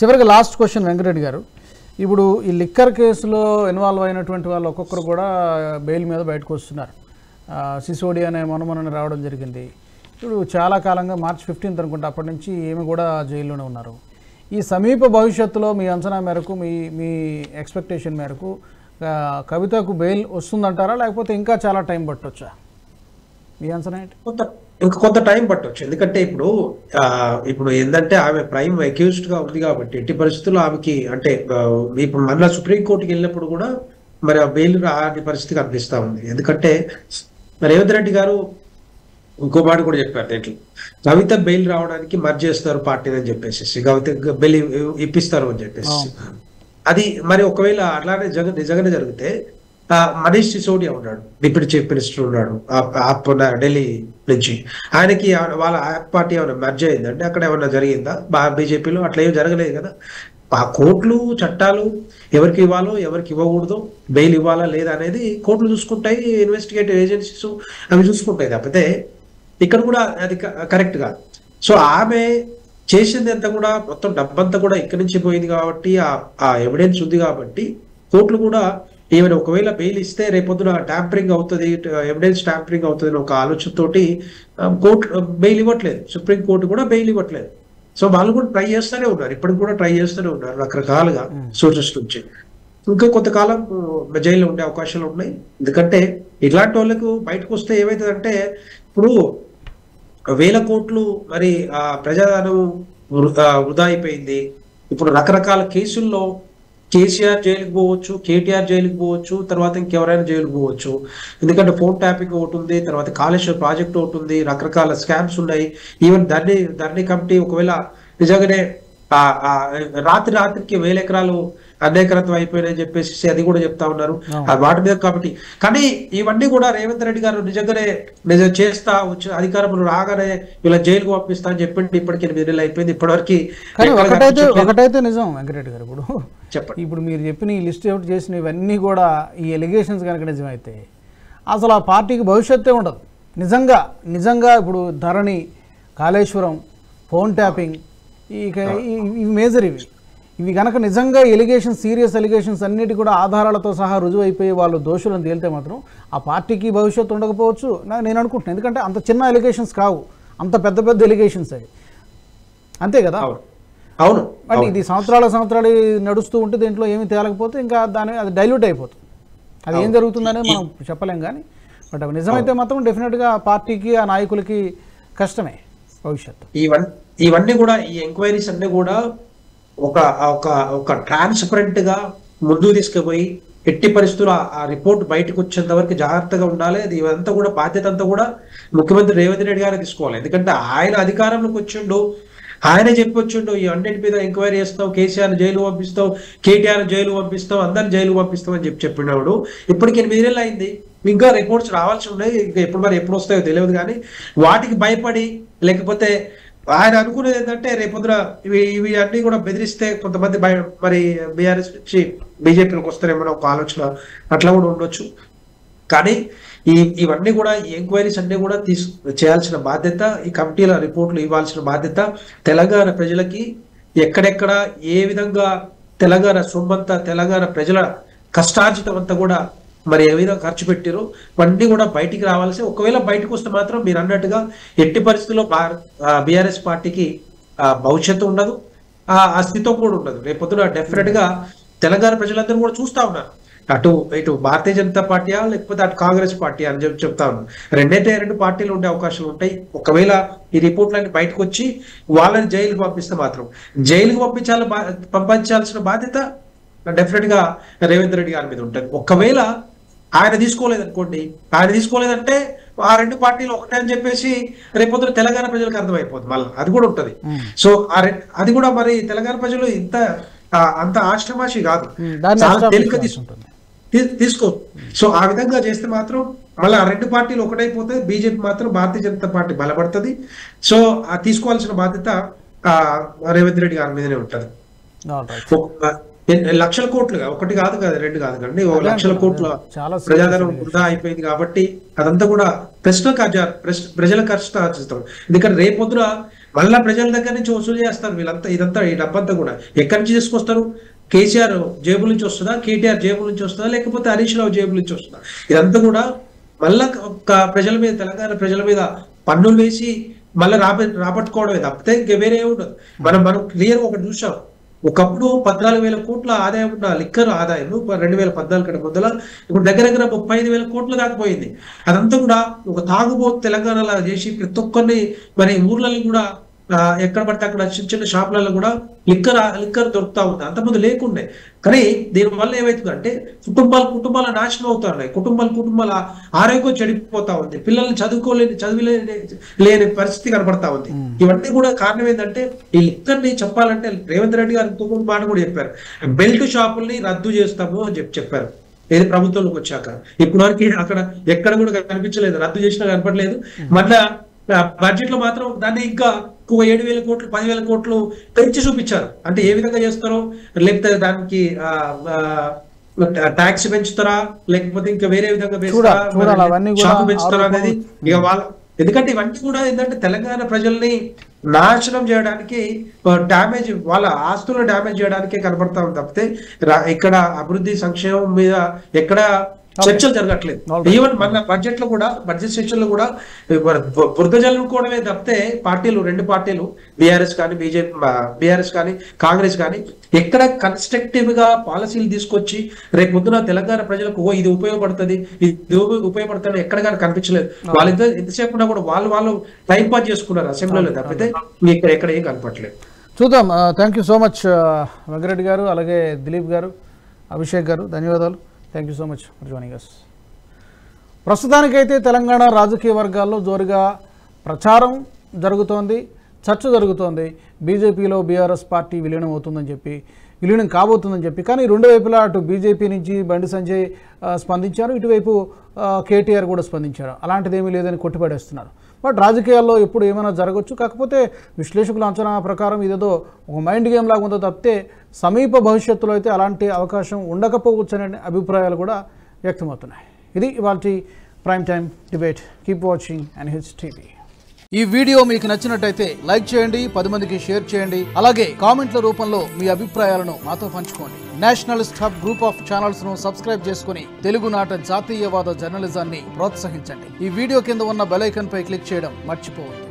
చివరికి last question Venkatareddy గారు, ఇప్పుడు ఈ లిక్కర్ కేసులో ఇన్వాల్వ్ అయినటువంటి వాళ్ళు ఒక్కొక్కరు కూడా బెయిల్ మీద బయటకు వస్తున్నారు. సిసోడియా అనే మొన్న రావడం జరిగింది. ఇప్పుడు చాలా కాలంగా మార్చ్ 15th అనుకుంటా అప్పటి నుంచి ఏమి కూడా జైల్లోనే ఉన్నారు. ఈ సమీప భవిష్యత్తులో మీ అంచనా మేరకు మీ ఎక్స్పెక్టేషన్ మేరకు కవితకు బెయిల్ వస్తుందంటారా, లేకపోతే ఇంకా చాలా టైం పట్టొచ్చా? మీ అంచనా ఏంటి? ఇంకా కొంత టైం పట్టవచ్చు. ఎందుకంటే ఇప్పుడు ఏంటంటే ఆమె ప్రైమ్ అక్యూజ్డ్ గా ఉంది కాబట్టి ఎట్టి పరిస్థితుల్లో ఆమెకి అంటే ఇప్పుడు మళ్ళీ సుప్రీంకోర్టుకి వెళ్ళినప్పుడు కూడా మరి ఆ బెయిల్ రాని పరిస్థితి కనిపిస్తా ఉంది. ఎందుకంటే రేవంత్ రెడ్డి గారు ఇంకో మాట కూడా చెప్పారు, దీంట్లో కవిత బెయిల్ రావడానికి మర్జ్ చేస్తారు పార్టీని అని చెప్పేసి, కవిత బెయిల్ ఇప్పిస్తారు అని చెప్పేసి. అది మరి ఒకవేళ అట్లానే నిజంగానే జరిగితే మనీష్ సిసోడియా ఉన్నాడు, డిప్యూటీ చీఫ్ మినిస్టర్ ఉన్నాడు ఢిల్లీ నుంచి, ఆయనకి వాళ్ళ పార్టీ ఏమైనా మర్జ్ అయిందంటే అక్కడ ఏమైనా జరిగిందా బీజేపీలో? అట్లా ఏం జరగలేదు కదా. ఆ కోర్టులు చట్టాలు ఎవరికి ఇవ్వాలో ఎవరికి ఇవ్వకూడదు, బెయిల్ ఇవ్వాలా లేదా అనేది కోర్టులు చూసుకుంటాయి, ఇన్వెస్టిగేటివ్ ఏజెన్సీస్ అవి చూసుకుంటాయి. తప్పితే ఇక్కడ కూడా అది కరెక్ట్ కాదు. సో ఆమె చేసింది అంతా కూడా మొత్తం డబ్బంతా కూడా ఇక్కడి నుంచి పోయింది కాబట్టి ఆ ఎవిడెన్స్ ఉంది కాబట్టి కోర్టులు కూడా ఏమైనా ఒకవేళ బెయిల్ ఇస్తే రేపొద్దున ట్యాంపరింగ్ అవుతుంది, ఎవిడెన్స్ ట్యాంపరింగ్ అవుతుంది అని ఒక ఆలోచనతోటి కోర్టు బెయిల్ ఇవ్వట్లేదు, సుప్రీంకోర్టు కూడా బెయిల్ ఇవ్వట్లేదు. సో వాళ్ళు కూడా ట్రై చేస్తూనే ఉన్నారు, ఇప్పటికి కూడా ట్రై చేస్తూనే ఉన్నారు రకరకాలుగా సోర్సెస్ నుంచి. ఇంకా కొంతకాలం జైల్లో ఉండే అవకాశాలు ఉన్నాయి. ఎందుకంటే ఇట్లాంటి వాళ్ళకు బయటకు వస్తే ఏమవుతుందంటే ఇప్పుడు 1000 కోట్లు మరి ప్రజాధనం వృధా అయిపోయింది. ఇప్పుడు రకరకాల కేసుల్లో కేసీఆర్ జైలుకి పోవచ్చు, కేటీఆర్ జైలుకి పోవచ్చు, తర్వాత ఇంకెవరైనా జైలుకి పోవచ్చు. ఎందుకంటే ఫోన్ ట్యాపింగ్ ఒకటి ఉంది, తర్వాత కాళేశ్వరం ప్రాజెక్ట్ ఒకటి ఉంది, రకరకాల స్కామ్స్ ఉన్నాయి. ఈవెన్ ధరణి కమిటీ ఒకవేళ నిజంగానే రాత్రికి 1000 ఎకరాలు అనేకరత్వం అయిపోయినాయని చెప్పేసి అది కూడా చెప్తా ఉన్నారు వాటి మీద. కాబట్టి కానీ ఇవన్నీ కూడా రేవంత్ రెడ్డి గారు నిజం చేస్తా వచ్చి అధికారంలో రాగానే ఇలా జైలుకు పంపిస్తా అని చెప్పింది. ఇప్పటికి 8 నెలలు అయిపోయింది, ఇప్పటివరకు. ఒకటైతే నిజం వెంకటరెడ్డి గారు, ఇప్పుడు మీరు చెప్పిన ఈ లిస్ట్ అవుట్ చేసిన ఇవన్నీ కూడా ఈ ఎలిగేషన్స్ కనుక నిజమైతే అసలు ఆ పార్టీకి భవిష్యత్తే ఉండదు. నిజంగా ఇప్పుడు ధరణి, కాళేశ్వరం, ఫోన్ ట్యాపింగ్, ఇవి మేజర్. ఇవి కనుక నిజంగా సీరియస్ ఎలిగేషన్స్ అన్నిటి కూడా ఆధారాలతో సహా రుజువు అయిపోయి వాళ్ళు దోషులను తేలితే మాత్రం ఆ పార్టీకి భవిష్యత్తు ఉండకపోవచ్చు నేను అనుకుంటున్నాను. ఎందుకంటే అంత చిన్న ఎలిగేషన్స్ కావు, అంత పెద్ద ఎలిగేషన్స్ అవి, అంతే కదా. అవును, అంటే ఇది సంవత్సరాలు నడుస్తూ ఉంటే దీంట్లో ఏమి తేలకపోతే ఇంకా అది డైల్యూట్ అయిపోతుంది. అది ఏం జరుగుతుందనేది మనం చెప్పలేం. కానీ బట్ అవి నిజమైతే మాత్రం డెఫినెట్గా ఆ పార్టీకి ఆ నాయకులకి కష్టమే భవిష్యత్తు. ఇవన్నీ కూడా ఈ ఎంక్వైరీస్ అన్నీ కూడా ఒక ట్రాన్స్పరెంట్ గా ముందుకు తీసుకుపోయి ఎట్టి పరిస్థితులు ఆ రిపోర్ట్ బయటకు వచ్చేంత వరకు జాగ్రత్తగా ఉండాలి. అది ఇదంతా కూడా బాధ్యత అంతా కూడా ముఖ్యమంత్రి రేవంత్ రెడ్డి గారే తీసుకోవాలి. ఎందుకంటే ఆయన అధికారంలోకి వచ్చిండు, ఆయన చెప్పొచ్చుండు ఈ అన్నింటి మీద ఎంక్వైరీ చేస్తాం, కేసీఆర్ జైలు పంపిస్తాం, కేటీఆర్ జైలు పంపిస్తాం, అందరిని జైలు పంపిస్తాం అని చెప్పినాడు. ఇప్పటికి 8 నెలలు అయింది, ఇంకా రిపోర్ట్స్ రావాల్సి ఉన్నాయి. ఇంకా ఎప్పుడు వస్తాయో తెలియదు. కానీ వాటికి భయపడి లేకపోతే ఆయన అనుకునేది ఏంటంటే రేపొద్దున ఇవి అన్ని కూడా బెదిరిస్తే కొంతమంది మరి బీఆర్ఎస్ నుంచి బీజేపీలోకి వస్తారేమో ఒక ఆలోచన అట్లా కూడా ఉండొచ్చు. కానీ ఇవన్నీ కూడా ఈ ఎంక్వైరీస్ అన్ని కూడా చేయాల్సిన బాధ్యత, ఈ కమిటీల రిపోర్ట్లు ఇవ్వాల్సిన బాధ్యత తెలంగాణ ప్రజలకి. ఎక్కడెక్కడ ఏ విధంగా తెలంగాణ సొమ్మంతా తెలంగాణ ప్రజల కష్టార్జితం అంతా కూడా మరి ఏ విధంగా ఖర్చు పెట్టారో ఇవన్నీ కూడా బయటికి రావాల్సి. ఒకవేళ బయటకు వస్తే మాత్రం మీరు అన్నట్టుగా ఎట్టి పరిస్థితుల్లో బీఆర్ఎస్ పార్టీకి భవిష్యత్తు ఉండదు, అస్తిత్వం కూడా ఉండదు. రేపొద్దున డెఫినెట్ గా తెలంగాణ ప్రజలందరూ కూడా చూస్తా ఉన్నారు, ఇటు భారతీయ జనతా పార్టీయా లేకపోతే అటు కాంగ్రెస్ పార్టీ అని చెప్తా ఉన్నాను. రెండు పార్టీలు ఉండే అవకాశాలు ఉంటాయి. ఒకవేళ ఈ రిపోర్ట్లన్నీ బయటకు వచ్చి వాళ్ళని జైలుకు పంపిస్తే మాత్రం జైలుకు పంపించాల్సిన బాధ్యత డెఫినెట్ గా రేవంత్ రెడ్డి గారి మీద ఉంటుంది. ఒకవేళ ఆయన తీసుకోలేదనుకోండి, ఆయన తీసుకోలేదంటే ఆ 2 పార్టీలు ఒకటే అని చెప్పేసి రేపొద్దున తెలంగాణ ప్రజలకు అర్థమైపోతుంది. మళ్ళీ అది కూడా ఉంటది. సో అది కూడా మరి తెలంగాణ ప్రజలు అంత ఆశ్రమాషి కాదు, చాలా తేలిక తీసుకో. సో ఆ విధంగా చేస్తే మాత్రం మళ్ళీ ఆ 2 పార్టీలు ఒకటైపోతే బీజేపీ మాత్రం భారతీయ జనతా పార్టీ బలపడుతుంది. సో తీసుకోవాల్సిన బాధ్యత రేవంత్ రెడ్డి గారి మీదనే ఉంటది. లక్షల కోట్లుగా, ఒకటి కాదు కదా, రెండు కాదు కండి, ఓ లక్షల కోట్ల ప్రజాధనం వృధా అయిపోయింది. కాబట్టి అదంతా కూడా ప్రజల ఖర్చు ఆర్జిస్తాం. ఎందుకంటే రేపొద్దున మళ్ళా ప్రజల దగ్గర నుంచి వసూలు చేస్తారు వీళ్ళంతా. ఇదంతా ఈ డబ్బంతా కూడా ఎక్కడి నుంచి తీసుకొస్తారు? కేసీఆర్ జేబుల నుంచి వస్తుందా, కేటీఆర్ జేబుల నుంచి వస్తుందా, లేకపోతే హరీష్ రావు జేబుల నుంచి వస్తుందా? ఇదంతా కూడా మళ్ళా ప్రజల మీద, తెలంగాణ ప్రజల మీద పన్నులు వేసి మళ్ళీ రాబట్టుకోవడమే తప్పితే ఇంక వేరే ఉండదు. మనం క్లియర్ ఒకటి చూసాం, ఒకప్పుడు 14,000 కోట్ల ఆదాయం ఉన్న లిక్కర్ ఆదాయం 2014 కంటే ముందల ఇప్పుడు దగ్గర 35,000 కోట్లు దాటిపోయింది. అదంతా కూడా ఒక తాగుబోతు తెలంగాణలో చేసి ప్రతి ఒక్కరిని మరి ఊర్లలో కూడా ఎక్కడ పడితే అక్కడ చిన్న చిన్న షాపులలో కూడా లిక్కర్ దొరుకుతా ఉంది. అంతకుముందు లేకుండే. కానీ దీనివల్ల ఏమవుతుందంటే కుటుంబాల నాశనం అవుతా ఉన్నాయి, కుటుంబాల ఆరోగ్యం చెడిపోతా ఉంది, పిల్లల్ని చదువులేని పరిస్థితి కనపడతా ఉంది. ఇవన్నీ కూడా కారణం ఏంటంటే ఈ లిక్కర్ని చెప్పాలంటే రేవంత్ రెడ్డి గారు ఇంకొక మాట కూడా చెప్పారు, బెల్ట్ షాపుల్ని రద్దు చేస్తాము అని చెప్పారు. ఏది ప్రభుత్వంలోకి వచ్చాక ఇప్పటి వరకు అక్కడ ఎక్కడ కూడా కనిపించలేదు, రద్దు చేసినా కనపడలేదు. మళ్ళా బడ్జెట్ లో మాత్రం దాన్ని ఇంకా 7,000 కోట్లు 10,000 కోట్లు పెంచి చూపించారు. అంటే ఏ విధంగా చేస్తారో, లేకపోతే దానికి ట్యాక్స్ పెంచుతారా, లేకపోతే ఇంకా వేరే విధంగా పెంచుతారా అనేది ఇక వాళ్ళ. ఎందుకంటే ఇవన్నీ కూడా ఏంటంటే తెలంగాణ ప్రజల్ని నాశనం చేయడానికి, డ్యామేజ్, వాళ్ళ ఆస్తులను డ్యామేజ్ చేయడానికే కనబడతా ఉంది తప్పితే ఇక్కడ అభివృద్ధి సంక్షేమం మీద ఎక్కడ చర్చలు జరగట్లేదు. ఈవెన్ మన బడ్జెట్ సెషన్ లో కూడా బురద జల్లుకోవడమే తప్పితే పార్టీలు, రెండు పార్టీలు బీఆర్ఎస్ కానీ కాంగ్రెస్ కానీ ఎక్కడ కన్స్ట్రక్టివ్ గా పాలసీలు తీసుకొచ్చి రేపు పొద్దున తెలంగాణ ప్రజలకు ఇది ఉపయోగపడుతుంది ఎక్కడ కానీ కనిపించలేదు. వాళ్ళిద్దరు ఎంతసేపు కూడా వాళ్ళు టైం పాస్ చేసుకున్నారు అసెంబ్లీలో తప్పితే ఎక్కడ ఏం కనపట్లేదు. చూద్దాం. Thank you so much Venkareddy గారు, అలాగే దిలీప్ గారు, అభిషేక్ గారు, ధన్యవాదాలు. Thank you so much for joining us. ప్రస్తుతానికైతే తెలంగాణ రాజకీయ వర్గాల్లో జోరుగా ప్రచారం జరుగుతోంది, చర్చ జరుగుతోంది. బీజేపీలో బీఆర్ఎస్ పార్టీ విలీనం కాబోతుందని చెప్పి. కానీ రెండు వైపులా అటు బీజేపీ నుంచి బండి సంజయ్ స్పందించారు, ఇటువైపు కేటీఆర్ కూడా స్పందించారు. అలాంటిది ఏమీ లేదని కొట్టిపడేస్తున్నారు. బట్ రాజకీయాల్లో ఎప్పుడు ఏమైనా జరగవచ్చు. కాకపోతే విశ్లేషకుల అంచనా ప్రకారం ఇదేదో ఒక మైండ్ గేమ్ లాగా ఉందో తప్పితే సమీప భవిష్యత్తులో అయితే అలాంటి అవకాశం ఉండకపోవచ్చు అనే అభిప్రాయాలు కూడా వ్యక్తమవుతున్నాయి. ఇది ఇవాల్టి prime time debate. Keep watching NH TV. ఈ వీడియో మీకు నచ్చినట్టయితే లైక్ చేయండి, 10 మందికి షేర్ చేయండి. అలాగే కామెంట్ల రూపంలో మీ అభిప్రాయాలను మాతో పంచుకోండి. Nationalist hub group of channels ను సబ్స్క్రైబ్ చేసుకుని తెలుగునాట జాతీయవాద జర్నలిజాన్ని ప్రోత్సహించండి. ఈ వీడియో కింద ఉన్న బెల్ ఐకాన్ పై క్లిక్ చేయడం మర్చిపోవద్దు.